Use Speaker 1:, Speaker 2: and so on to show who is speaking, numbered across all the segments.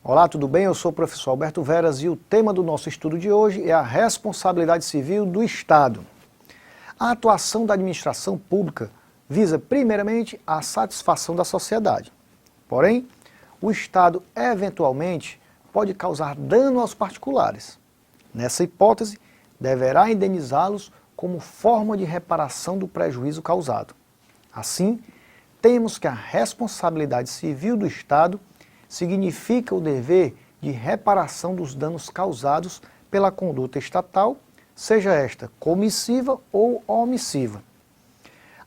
Speaker 1: Olá, tudo bem? Eu sou o professor Alberto Veras e o tema do nosso estudo de hoje é a responsabilidade civil do Estado. A atuação da administração pública visa, primeiramente, a satisfação da sociedade. Porém, o Estado, eventualmente, pode causar dano aos particulares. Nessa hipótese, deverá indenizá-los como forma de reparação do prejuízo causado. Assim, temos que a responsabilidade civil do Estado significa o dever de reparação dos danos causados pela conduta estatal, seja esta comissiva ou omissiva.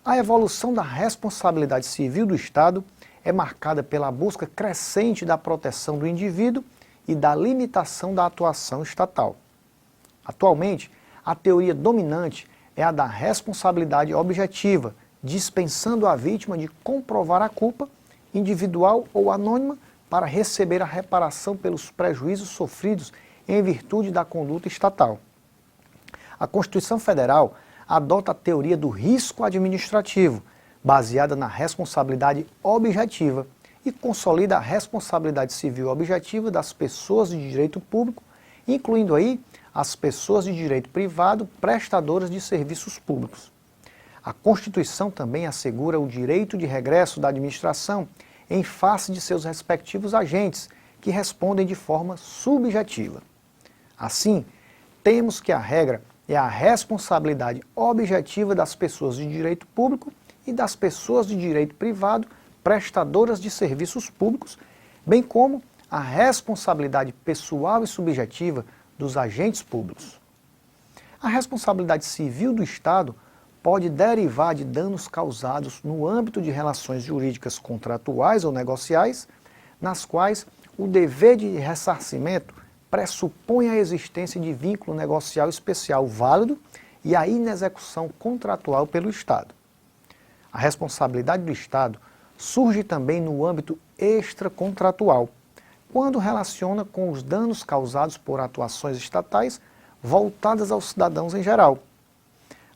Speaker 1: A evolução da responsabilidade civil do Estado é marcada pela busca crescente da proteção do indivíduo e da limitação da atuação estatal. Atualmente, a teoria dominante é a da responsabilidade objetiva, dispensando a vítima de comprovar a culpa, individual ou anônima, para receber a reparação pelos prejuízos sofridos em virtude da conduta estatal. A Constituição Federal adota a teoria do risco administrativo, baseada na responsabilidade objetiva, e consolida a responsabilidade civil objetiva das pessoas de direito público, incluindo aí as pessoas de direito privado prestadoras de serviços públicos. A Constituição também assegura o direito de regresso da administração em face de seus respectivos agentes, que respondem de forma subjetiva. Assim, temos que a regra é a responsabilidade objetiva das pessoas de direito público e das pessoas de direito privado prestadoras de serviços públicos, bem como a responsabilidade pessoal e subjetiva dos agentes públicos. A responsabilidade civil do Estado pode derivar de danos causados no âmbito de relações jurídicas contratuais ou negociais, nas quais o dever de ressarcimento pressupõe a existência de vínculo negocial especial válido e a inexecução contratual pelo Estado. A responsabilidade do Estado surge também no âmbito extracontratual, quando relaciona com os danos causados por atuações estatais voltadas aos cidadãos em geral.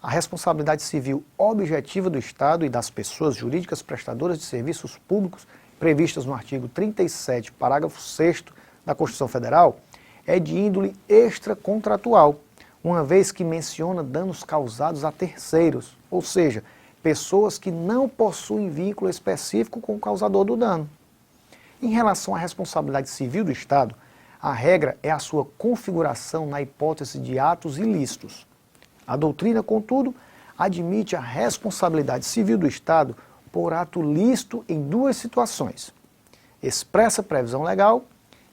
Speaker 1: A responsabilidade civil objetiva do Estado e das pessoas jurídicas prestadoras de serviços públicos, previstas no artigo 37, parágrafo 6º da Constituição Federal, é de índole extracontratual, uma vez que menciona danos causados a terceiros, ou seja, pessoas que não possuem vínculo específico com o causador do dano. Em relação à responsabilidade civil do Estado, a regra é a sua configuração na hipótese de atos ilícitos. A doutrina, contudo, admite a responsabilidade civil do Estado por ato lícito em duas situações: expressa previsão legal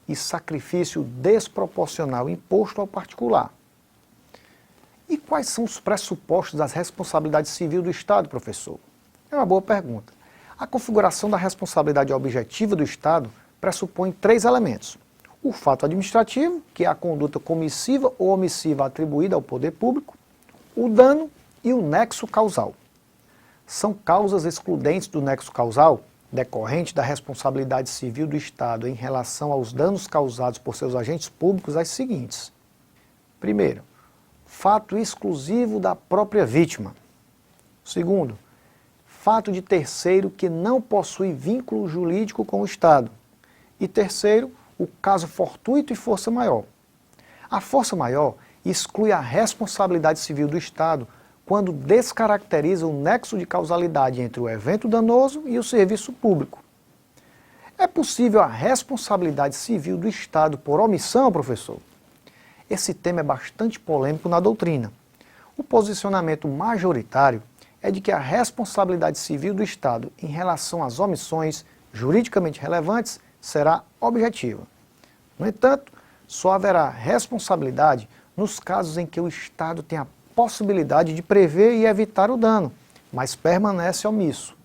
Speaker 1: e sacrifício desproporcional imposto ao particular. E quais são os pressupostos das responsabilidades civil do Estado, professor? É uma boa pergunta. A configuração da responsabilidade objetiva do Estado pressupõe três elementos: o fato administrativo, que é a conduta comissiva ou omissiva atribuída ao poder público, o dano e o nexo causal. São causas excludentes do nexo causal, decorrente da responsabilidade civil do Estado em relação aos danos causados por seus agentes públicos, as seguintes. Primeiro, fato exclusivo da própria vítima. Segundo, fato de terceiro que não possui vínculo jurídico com o Estado. E terceiro, o caso fortuito e força maior. A força maior exclui a responsabilidade civil do Estado quando descaracteriza o nexo de causalidade entre o evento danoso e o serviço público. É possível a responsabilidade civil do Estado por omissão, professor? Esse tema é bastante polêmico na doutrina. O posicionamento majoritário é de que a responsabilidade civil do Estado em relação às omissões juridicamente relevantes será objetiva. No entanto, só haverá responsabilidade nos casos em que o Estado tem a possibilidade de prever e evitar o dano, mas permanece omisso.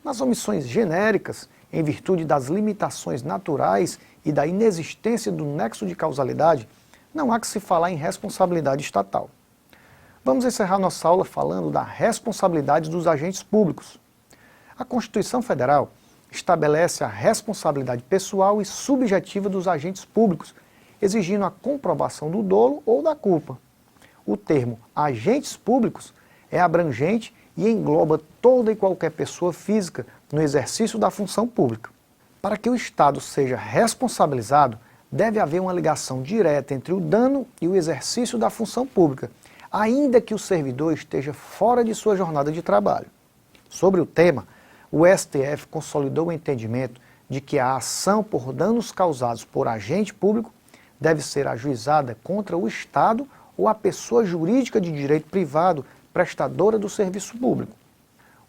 Speaker 1: Nas omissões genéricas, em virtude das limitações naturais e da inexistência do nexo de causalidade, não há que se falar em responsabilidade estatal. Vamos encerrar nossa aula falando da responsabilidade dos agentes públicos. A Constituição Federal estabelece a responsabilidade pessoal e subjetiva dos agentes públicos, exigindo a comprovação do dolo ou da culpa. O termo agentes públicos é abrangente e engloba toda e qualquer pessoa física no exercício da função pública. Para que o Estado seja responsabilizado, deve haver uma ligação direta entre o dano e o exercício da função pública, ainda que o servidor esteja fora de sua jornada de trabalho. Sobre o tema, o STF consolidou o entendimento de que a ação por danos causados por agente público deve ser ajuizada contra o Estado ou a pessoa jurídica de direito privado prestadora do serviço público.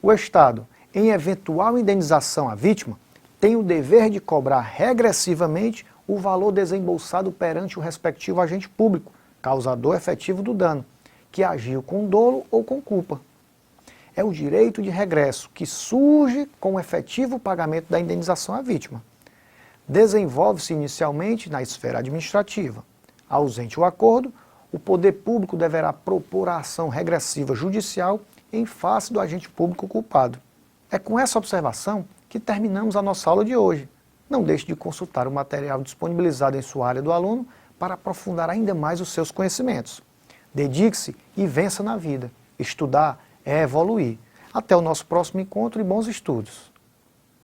Speaker 1: O Estado, em eventual indenização à vítima, tem o dever de cobrar regressivamente o valor desembolsado perante o respectivo agente público, causador efetivo do dano, que agiu com dolo ou com culpa. É o direito de regresso que surge com o efetivo pagamento da indenização à vítima. Desenvolve-se inicialmente na esfera administrativa. Ausente o acordo, o poder público deverá propor a ação regressiva judicial em face do agente público culpado. É com essa observação que terminamos a nossa aula de hoje. Não deixe de consultar o material disponibilizado em sua área do aluno para aprofundar ainda mais os seus conhecimentos. Dedique-se e vença na vida. Estudar é evoluir. Até o nosso próximo encontro e bons estudos.